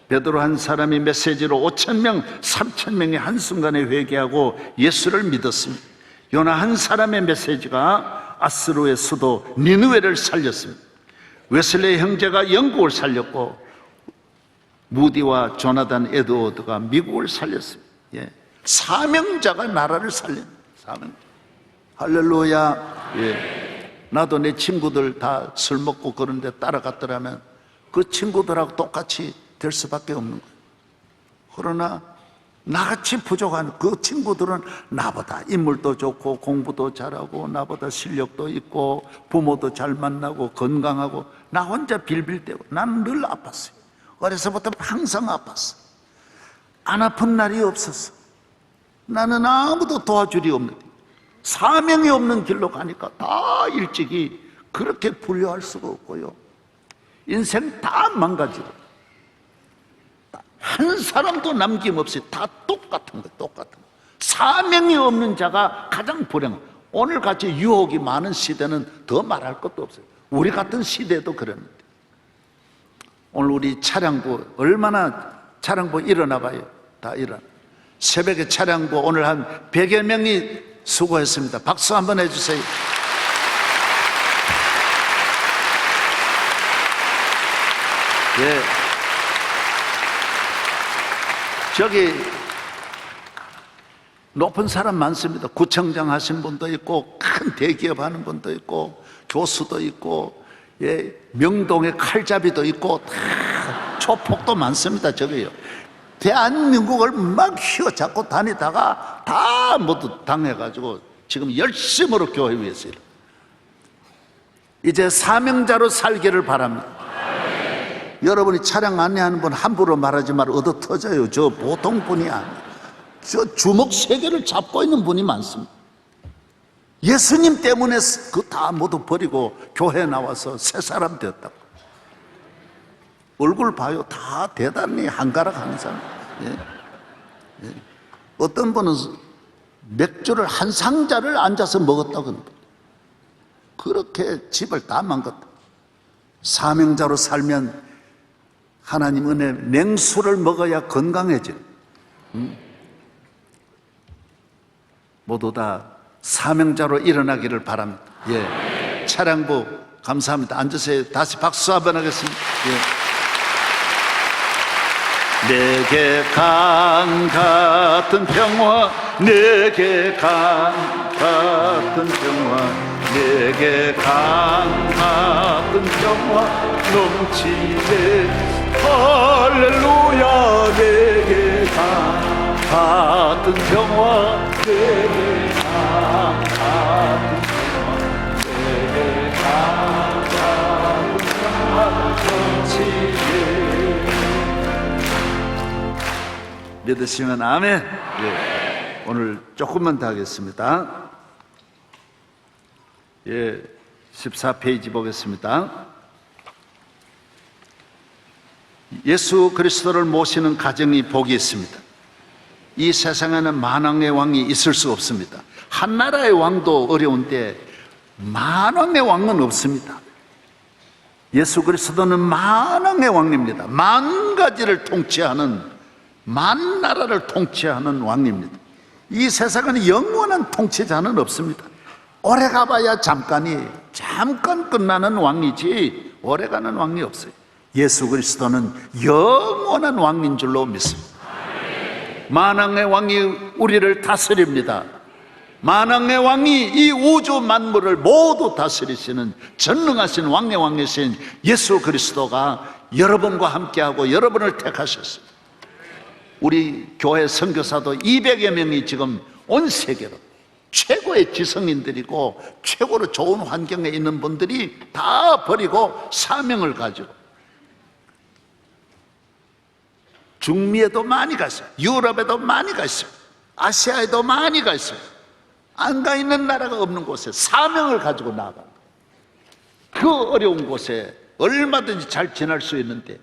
베드로 한 사람이 메시지로 5,000명, 3,000명이 한순간에 회개하고 예수를 믿었습니다. 요나 한 사람의 메시지가 아스루의 수도 니느웨를 살렸습니다. 웨슬레이 형제가 영국을 살렸고 무디와 조나단 에드워드가 미국을 살렸습니다. 사명자가 나라를 살립니다. 사명. 할렐루야. 나도 내 친구들 다 술 먹고 그런데 따라갔더라면 그 친구들하고 똑같이 될 수밖에 없는 거예요. 그러나 나같이 부족한 그 친구들은 나보다 인물도 좋고 공부도 잘하고 나보다 실력도 있고 부모도 잘 만나고 건강하고, 나 혼자 빌빌대고 나는 늘 아팠어요. 어려서부터 항상 아팠어. 안 아픈 날이 없었어. 나는 아무도 도와줄이 없는데 사명이 없는 길로 가니까 다 일찍이 그렇게 분류할 수가 없고요, 인생 다 망가지고 한 사람도 남김없이 다 똑같은 거예요. 똑같은 거. 사명이 없는 자가 가장 불행한. 오늘같이 유혹이 많은 시대는 더 말할 것도 없어요. 우리 같은 시대도 그랬는데. 오늘 우리 차량부 얼마나, 차량부 일어나 봐요. 다 일어나. 새벽에 차량부 오늘 한 100여 명이 수고했습니다. 박수 한번 해주세요. 저기 높은 사람 많습니다. 구청장 하신 분도 있고 큰 대기업 하는 분도 있고 교수도 있고 명동의 칼잡이도 있고 다 초폭도 많습니다. 저기요, 대한민국을 막 휘어잡고 다니다가 다 모두 당해가지고 지금 열심으로 교회 위해서 일해요. 이제 사명자로 살기를 바랍니다. 여러분이 차량 안내하는 분 함부로 말하지 말고 얻어 터져요. 저 보통 분이 아니에요. 저 주먹 3개를 잡고 있는 분이 많습니다. 예수님 때문에 그 다 모두 버리고 교회 나와서 새 사람 되었다고. 얼굴 봐요. 다 대단히 한가락 하는 사람. 어떤 분은 맥주를 한 상자를 앉아서 먹었다고 합니다. 그렇게 집을 다 망갔다. 사명자로 살면 하나님 은혜, 냉수를 먹어야 건강해져. 모두 다 사명자로 일어나기를 바랍니다. 차량부 감사합니다. 앉으세요. 다시 박수 한번 하겠습니다. 내게 강 같은 평화, 내게 강 같은 평화, 내게 강 같은 평화 넘치네. 할렐루야. 내게 강 같은 평화, 내게 강 같은 평화, 내게 강 같은 평화 넘치네. 믿으시면 아멘. 오늘 조금만 더 하겠습니다. 14페이지 보겠습니다. 예수 그리스도를 모시는 가정이 복이 있습니다. 이 세상에는 만왕의 왕이 있을 수 없습니다. 한 나라의 왕도 어려운데 만왕의 왕은 없습니다. 예수 그리스도는 만왕의 왕입니다. 만 가지를 통치하는, 만 나라를 통치하는 왕입니다. 이 세상은 영원한 통치자는 없습니다. 오래 가봐야 잠깐 끝나는 왕이지 오래가는 왕이 없어요. 예수 그리스도는 영원한 왕인 줄로 믿습니다. 만왕의 왕이 우리를 다스립니다. 만왕의 왕이 이 우주 만물을 모두 다스리시는 전능하신 왕의 왕이신 예수 그리스도가 여러분과 함께하고 여러분을 택하셨어요. 우리 교회 선교사도 200여 명이 지금 온 세계로 최고의 지성인들이고 최고로 좋은 환경에 있는 분들이 다 버리고 사명을 가지고 중미에도 많이 갔어요. 유럽에도 많이 갔어요. 아시아에도 많이 갔어요. 안 가 있는 나라가 없는 곳에 사명을 가지고 나아간 거예요. 그 어려운 곳에 얼마든지 잘 지낼 수 있는데,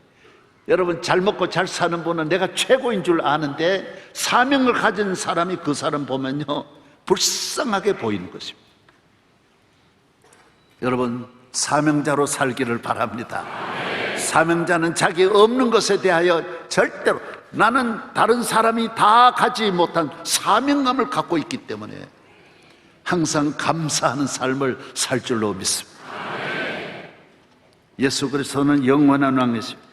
여러분 잘 먹고 잘 사는 분은 내가 최고인 줄 아는데 사명을 가진 사람이 그 사람 보면요 불쌍하게 보이는 것입니다. 여러분 사명자로 살기를 바랍니다. 사명자는 자기 없는 것에 대하여 절대로, 나는 다른 사람이 다 가지 못한 사명감을 갖고 있기 때문에 항상 감사하는 삶을 살 줄로 믿습니다. 예수 그리스도는 영원한 왕이십니다.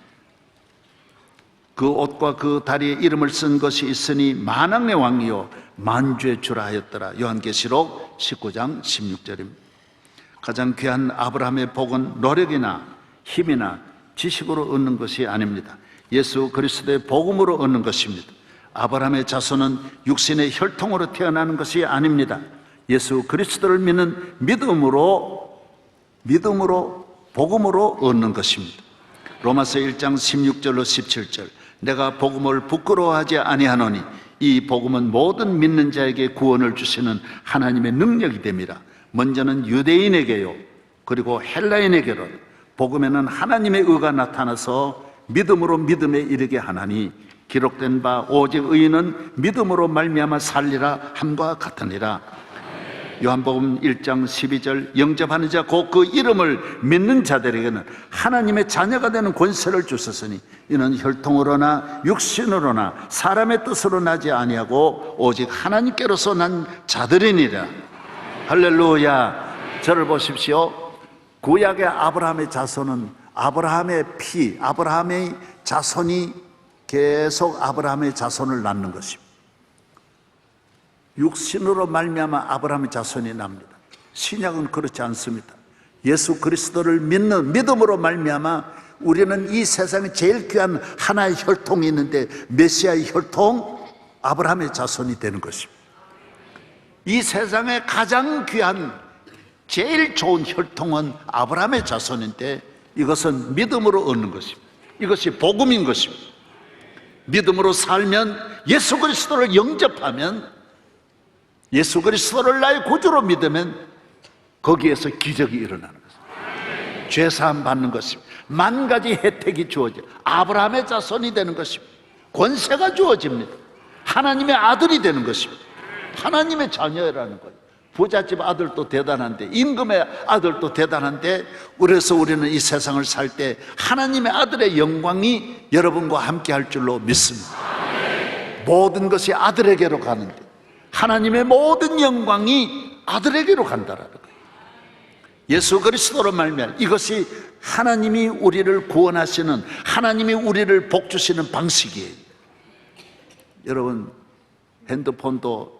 그 옷과 그 다리에 이름을 쓴 것이 있으니 만왕의 왕이요 만주의 주라 하였더라. 요한계시록 19장 16절입니다. 가장 귀한 아브라함의 복은 노력이나 힘이나 지식으로 얻는 것이 아닙니다. 예수 그리스도의 복음으로 얻는 것입니다. 아브라함의 자손은 육신의 혈통으로 태어나는 것이 아닙니다. 예수 그리스도를 믿는 믿음으로 복음으로 얻는 것입니다. 로마서 1장 16절로 17절, 내가 복음을 부끄러워하지 아니하노니 이 복음은 모든 믿는 자에게 구원을 주시는 하나님의 능력이 됨이라. 먼저는 유대인에게요 그리고 헬라인에게로 복음에는 하나님의 의가 나타나서 믿음으로 믿음에 이르게 하나니 기록된 바 오직 의인은 믿음으로 말미암아 살리라 함과 같으니라. 요한복음 1장 12절, 영접하는 자 곧 그 이름을 믿는 자들에게는 하나님의 자녀가 되는 권세를 주셨으니 이는 혈통으로나 육신으로나 사람의 뜻으로 나지 아니하고 오직 하나님께로서 난 자들이니라. 할렐루야. 저를 보십시오. 구약의 아브라함의 자손은 아브라함의 피, 아브라함의 자손이 계속 아브라함의 자손을 낳는 것입니다. 육신으로 말미암아 아브라함의 자손이 납니다. 신약은 그렇지 않습니다. 예수 그리스도를 믿는 믿음으로 말미암아 우리는 이 세상에 제일 귀한 하나의 혈통이 있는데 메시아의 혈통, 아브라함의 자손이 되는 것입니다. 이 세상에 가장 귀한 제일 좋은 혈통은 아브라함의 자손인데 이것은 믿음으로 얻는 것입니다. 이것이 복음인 것입니다. 믿음으로 살면, 예수 그리스도를 영접하면, 예수 그리스도를 나의 구주로 믿으면 거기에서 기적이 일어나는 것입니다. 죄사함 받는 것입니다. 만 가지 혜택이 주어져 아브라함의 자손이 되는 것입니다. 권세가 주어집니다. 하나님의 아들이 되는 것입니다. 하나님의 자녀라는 거예요. 부잣집 아들도 대단한데, 임금의 아들도 대단한데, 그래서 우리는 이 세상을 살 때 하나님의 아들의 영광이 여러분과 함께 할 줄로 믿습니다. 모든 것이 아들에게로 가는데 하나님의 모든 영광이 아들에게로 간다라는 거예요. 예수 그리스도로 말미암아 이것이 하나님이 우리를 구원하시는, 하나님이 우리를 복주시는 방식이에요. 여러분 핸드폰도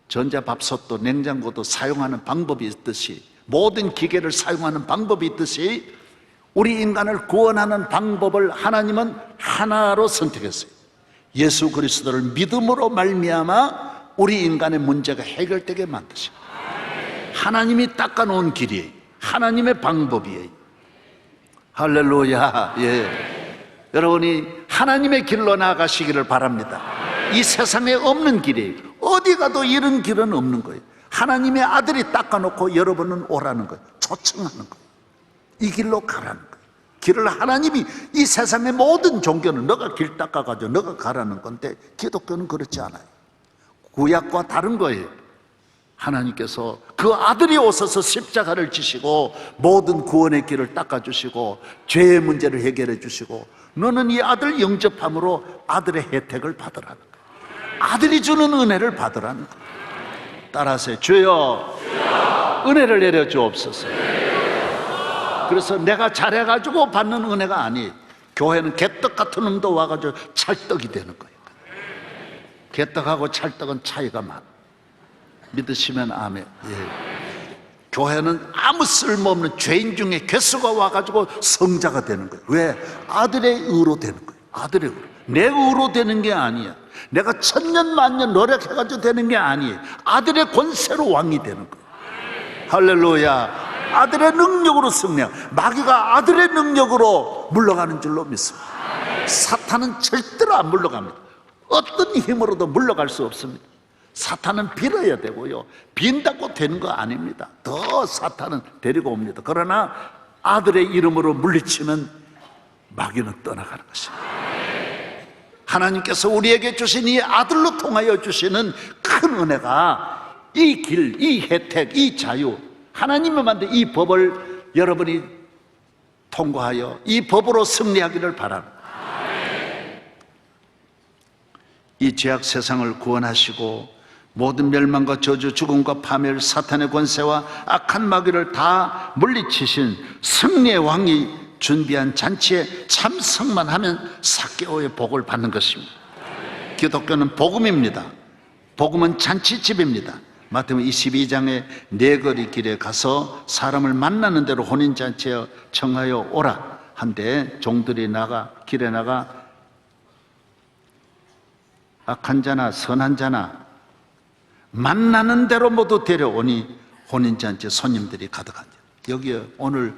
전자밥솥도 냉장고도 사용하는 방법이 있듯이, 모든 기계를 사용하는 방법이 있듯이 우리 인간을 구원하는 방법을 하나님은 하나로 선택했어요. 예수 그리스도를 믿음으로 말미암아 우리 인간의 문제가 해결되게 만드셔. 하나님이 닦아놓은 길이에요. 하나님의 방법이에요. 할렐루야. 예. 여러분이 하나님의 길로 나아가시기를 바랍니다. 이 세상에 없는 길이에요. 어디 가도 이런 길은 없는 거예요. 하나님의 아들이 닦아놓고 여러분은 오라는 거예요. 초청하는 거예요. 이 길로 가라는 거예요. 길을 하나님이, 이 세상의 모든 종교는 너가 길 닦아가지고 너가 가라는 건데 기독교는 그렇지 않아요. 구약과 다른 거예요. 하나님께서 그 아들이 오셔서 십자가를 지시고 모든 구원의 길을 닦아주시고 죄의 문제를 해결해 주시고 너는 이 아들 영접함으로 아들의 혜택을 받으라는 거예요. 아들이 주는 은혜를 받으라는 거예요. 따라서 주여 은혜를 내려 주옵소서. 그래서 내가 잘해가지고 받는 은혜가 아니에요. 교회는 개떡 같은 놈도 와가지고 찰떡이 되는 거예요. 개떡하고 찰떡은 차이가 많아. 믿으시면 아멘. 예. 교회는 아무 쓸모없는 죄인 중에 괴수가 와가지고 성자가 되는 거예요. 왜? 아들의 의로 되는 거예요. 아들의 의로. 내 의로 되는 게 아니야. 내가 천년 만년 노력해가지고 되는 게 아니에요. 아들의 권세로 왕이 되는 거예요. 할렐루야. 아들의 능력으로 승리하고 마귀가 아들의 능력으로 물러가는 줄로 믿습니다. 사탄은 절대로 안 물러갑니다. 어떤 힘으로도 물러갈 수 없습니다. 사탄은 빌어야 되고요, 빈다고 되는 거 아닙니다. 더 사탄은 데리고 옵니다. 그러나 아들의 이름으로 물리치면 마귀는 떠나가는 것입니다. 하나님께서 우리에게 주신 이 아들로 통하여 주시는 큰 은혜가 이 길, 이 혜택, 이 자유, 하나님이 만든 이 법을 여러분이 통과하여 이 법으로 승리하기를 바랍니다. 이 죄악 세상을 구원하시고 모든 멸망과 저주, 죽음과 파멸, 사탄의 권세와 악한 마귀를 다 물리치신 승리의 왕이 준비한 잔치에 참석만 하면 사개오의 복을 받는 것입니다. 기독교는 복음입니다. 복음은 잔치집입니다. 마태복음 22장에 네 거리 길에 가서 사람을 만나는 대로 혼인잔치에 청하여 오라 한데 종들이 길에 나가 악한 자나 선한 자나 만나는 대로 모두 데려오니 혼인잔치에 손님들이 가득하죠. 여기에 오늘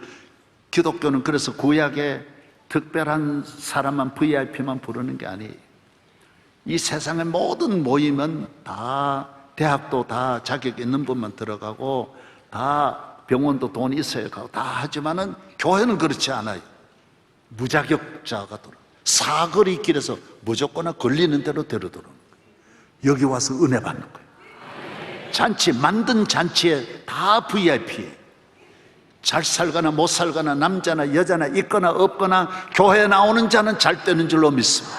기독교는 그래서 구약에 특별한 사람만 VIP만 부르는 게 아니에요. 이 세상의 모든 모임은 다 대학도 다 자격 있는 분만 들어가고 다 병원도 돈이 있어야 가고 다 하지만은 교회는 그렇지 않아요. 무자격자가 들어 사거리 길에서 무조건 걸리는 대로 데려 들어오는 거예요. 여기 와서 은혜 받는 거예요. 잔치 만든 잔치에 다 VIP예요. 잘 살거나 못 살거나 남자나 여자나 있거나 없거나 교회에 나오는 자는 잘 되는 줄로 믿습니다.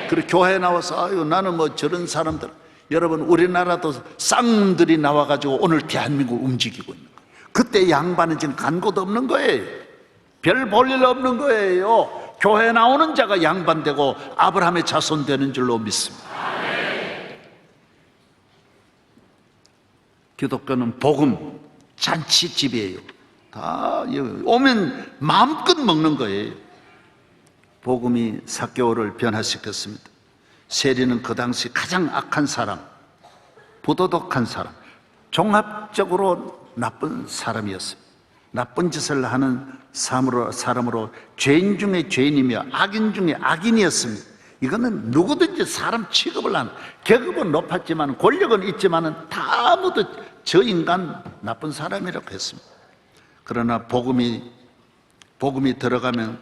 그리고 교회에 나와서 아유 나는 뭐 저런 사람들, 여러분 우리나라도 쌍놈들이 나와가지고 오늘 대한민국을 움직이고 있는 거예요. 그때 양반은 지금 간 곳 없는 거예요. 별 볼 일 없는 거예요. 교회에 나오는 자가 양반되고 아브라함의 자손 되는 줄로 믿습니다. 기독교는 복음 잔치집이에요. 다 오면 마음껏 먹는 거예요. 복음이 사개오를 변화시켰습니다. 세리는 그 당시 가장 악한 사람, 부도덕한 사람, 종합적으로 나쁜 사람이었습니다. 나쁜 짓을 하는 사람으로 죄인 중에 죄인이며 악인 중에 악인이었습니다. 이거는 누구든지 사람 취급을 하는, 계급은 높았지만 권력은 있지만 다 모두 저 인간 나쁜 사람이라고 했습니다. 그러나 복음이 들어가면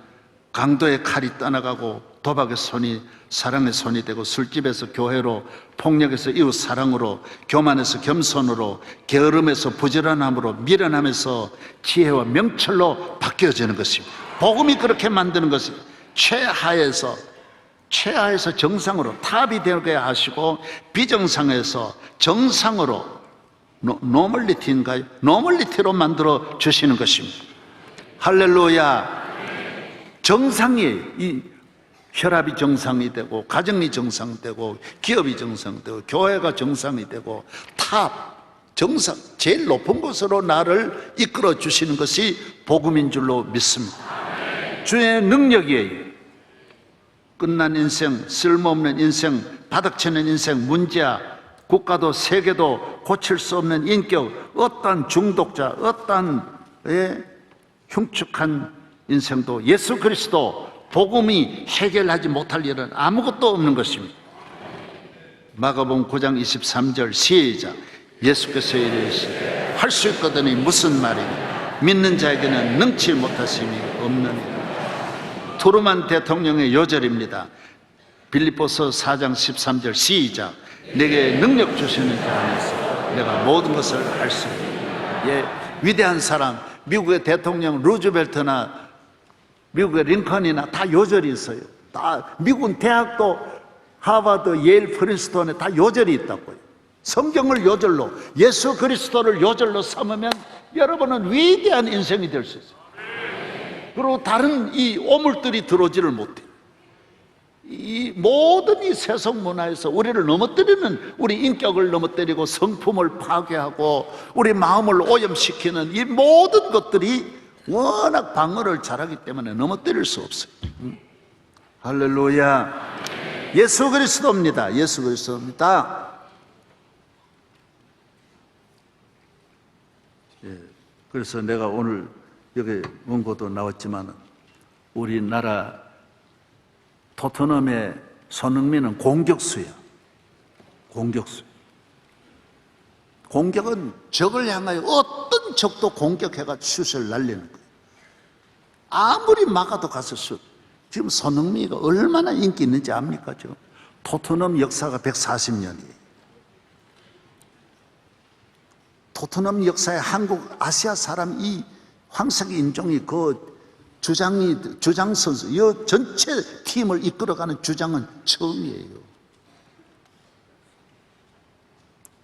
강도의 칼이 떠나가고 도박의 손이 사랑의 손이 되고 술집에서 교회로, 폭력에서 이웃 사랑으로, 교만에서 겸손으로, 게으름에서 부지런함으로, 미련함에서 지혜와 명철로 바뀌어지는 것입니다. 복음이 그렇게 만드는 것이 최하에서 정상으로 탑이 되게 하시고 비정상에서 정상으로 노멀리티인가요? 노멀리티로 만들어 주시는 것입니다. 할렐루야. 정상이에요. 이 혈압이 정상이 되고 가정이 정상되고 기업이 정상되고 교회가 정상이 되고 탑 정상 제일 높은 곳으로 나를 이끌어 주시는 것이 복음인 줄로 믿습니다. 주의 능력이에요. 끝난 인생, 쓸모없는 인생, 바닥치는 인생, 문제야, 국가도 세계도 고칠 수 없는 인격, 어떠한 중독자, 어떠한 흉측한 인생도 예수 그리스도 복음이 해결하지 못할 일은 아무것도 없는 것입니다. 마가복음 9장 23절 시작. 예수께서 이르시되 할 수 있거든이 무슨 말이냐, 믿는 자에게는 능치 못하심이 없느니라. 트루만 대통령의 요절입니다. 빌립보서 4장 13절 시작. 내게 능력 주시는 자 안에서 내가 모든 것을 할 수 있다. 예, 위대한 사람, 미국의 대통령 루즈벨트나 미국의 링컨이나 다 요절이 있어요. 다 미국은 대학도 하버드, 예일, 프린스턴에 다 요절이 있다고요. 성경을 요절로, 예수 그리스도를 요절로 삼으면 여러분은 위대한 인생이 될 수 있어요. 그리고 다른 이 오물들이 들어오지를 못해요. 이 모든 이 세속 문화에서 우리를 넘어뜨리는, 우리 인격을 넘어뜨리고 성품을 파괴하고 우리 마음을 오염시키는 이 모든 것들이 워낙 방어를 잘하기 때문에 넘어뜨릴 수 없어요. 할렐루야. 예수 그리스도입니다. 예수 그리스도입니다. 예, 그래서 내가 오늘 여기 원고도 나왔지만 우리나라 토트넘의 손흥민은 공격수야. 공격수. 공격은 적을 향하여 어떤 적도 공격해가 슛을 날리는 거예요. 아무리 막아도 가서 슛. 지금 손흥민이가 얼마나 인기 있는지 압니까? 지금 토트넘 역사가 140년이에요. 토트넘 역사에 한국 아시아 사람 이 황색 인종이 그 주장 선수, 이 전체 팀을 이끌어가는 주장은 처음이에요.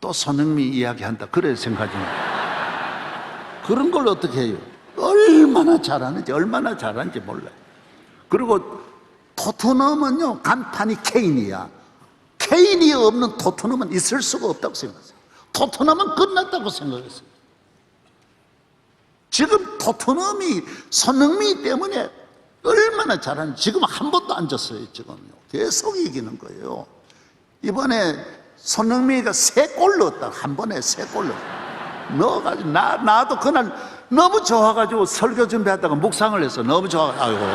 또 손흥민 이야기한다. 그래 생각하지 마. 그런 걸 어떻게 해요? 얼마나 잘하는지 몰라요. 그리고 토트넘은요, 간판이 케인이야. 케인이 없는 토트넘은 있을 수가 없다고 생각했어요. 토트넘은 끝났다고 생각했어요. 지금 토트넘이 손흥민 때문에 얼마나 잘하는지 지금 한 번도 안 졌어요. 지금요. 계속 이기는 거예요. 이번에 손흥민이가 3골 넣었다. 한 번에 3골 넣어가지고 나도 그날 너무 좋아가지고 설교 준비하다가 묵상을 했어. 너무 좋아가지고 아이고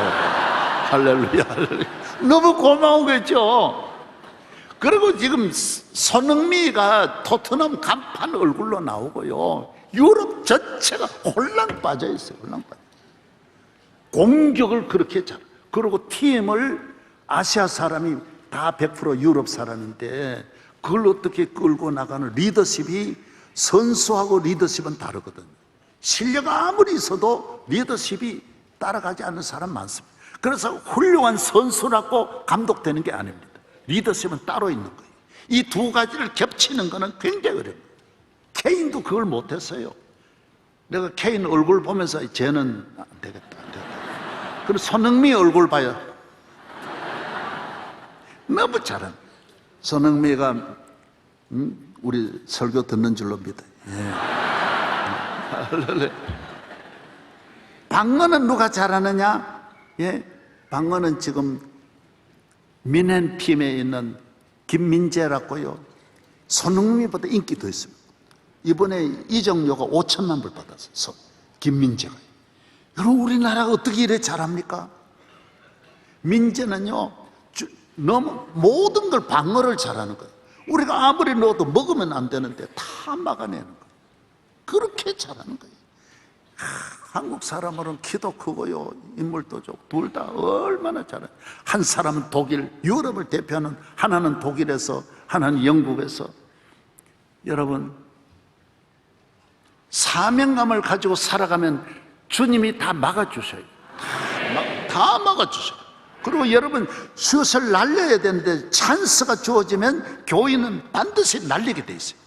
할렐루야, 할렐루야. 너무 고마운 거죠. 그리고 지금 손흥민이가 토트넘 간판 얼굴로 나오고요. 유럽 전체가 혼란 빠져 있어요. 혼란 빠져. 공격을 그렇게 잘. 그리고 팀을 아시아 사람이 다 100% 유럽 사람인데 그걸 어떻게 끌고 나가는 리더십이, 선수하고 리더십은 다르거든. 실력 아무리 있어도 리더십이 따라가지 않는 사람 많습니다. 그래서 훌륭한 선수라고 감독되는 게 아닙니다. 리더십은 따로 있는 거예요. 이 두 가지를 겹치는 거는 굉장히 어려워요. 케인도 그걸 못했어요. 내가 케인 얼굴 보면서 쟤는 안 되겠다. 그리고 손흥민 얼굴 봐요. 너무 잘한. 손흥민가 우리 설교 듣는 줄로 믿어요. 예. 방언은 누가 잘하느냐? 예, 방언은 지금 민헨팀에 있는 김민재라고요. 손흥민보다 인기 더 있습니다. 이번에 이정료가 5천만 불 받았어요. 김민재가. 여러분 우리나라가 어떻게 이래 잘합니까? 민재는요 너무 모든 걸 방어를 잘하는 거예요. 우리가 아무리 넣어도 먹으면 안 되는데 다 막아내는 거예요. 그렇게 잘하는 거예요. 한국 사람으로는 키도 크고요 인물도 좋고 둘 다 얼마나 잘해요. 한 사람은 독일, 유럽을 대표하는, 하나는 독일에서 하나는 영국에서. 여러분 사명감을 가지고 살아가면 주님이 다 막아주셔요. 다 막아주셔요. 그리고 여러분 슛을 날려야 되는데 찬스가 주어지면 교인은 반드시 날리게 돼 있어요.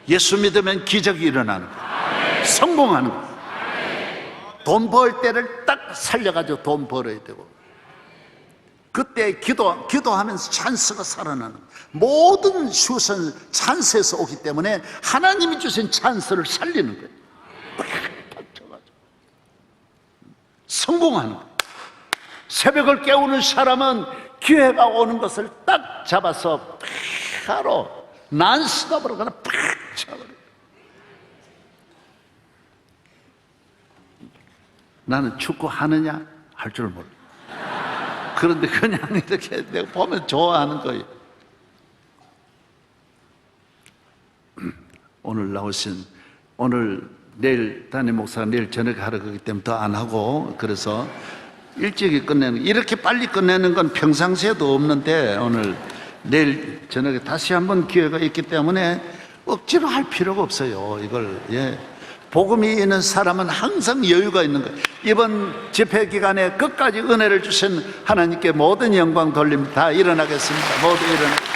예수 믿으면 기적이 일어나는 거예요. 성공하는 거예요. 돈 벌 때를 딱 살려가지고 돈 벌어야 되고, 그때 기도하면서 찬스가 살아나는 거예요. 모든 슛은 찬스에서 오기 때문에 하나님이 주신 찬스를 살리는 거예요. 성공하는 거예요. 새벽을 깨우는 사람은 기회가 오는 것을 딱 잡아서 바로 난스톱으로 그냥 팍 쳐버려요. 나는 축구 하느냐 할 줄 몰라. 그런데 그냥 이렇게 내가 보면 좋아하는 거예요. 오늘 나오신, 내일 담임 목사가 내일 저녁에 하러 가기 때문에 더 안 하고, 그래서 일찍이 끝내는, 이렇게 빨리 끝내는 건 평상시에도 없는데 오늘 내일 저녁에 다시 한번 기회가 있기 때문에 억지로 할 필요가 없어요. 이걸 복음이 있는 사람은 항상 여유가 있는 거예요. 이번 집회 기간에 끝까지 은혜를 주신 하나님께 모든 영광 돌립니다. 다 일어나겠습니다. 모두 일어나.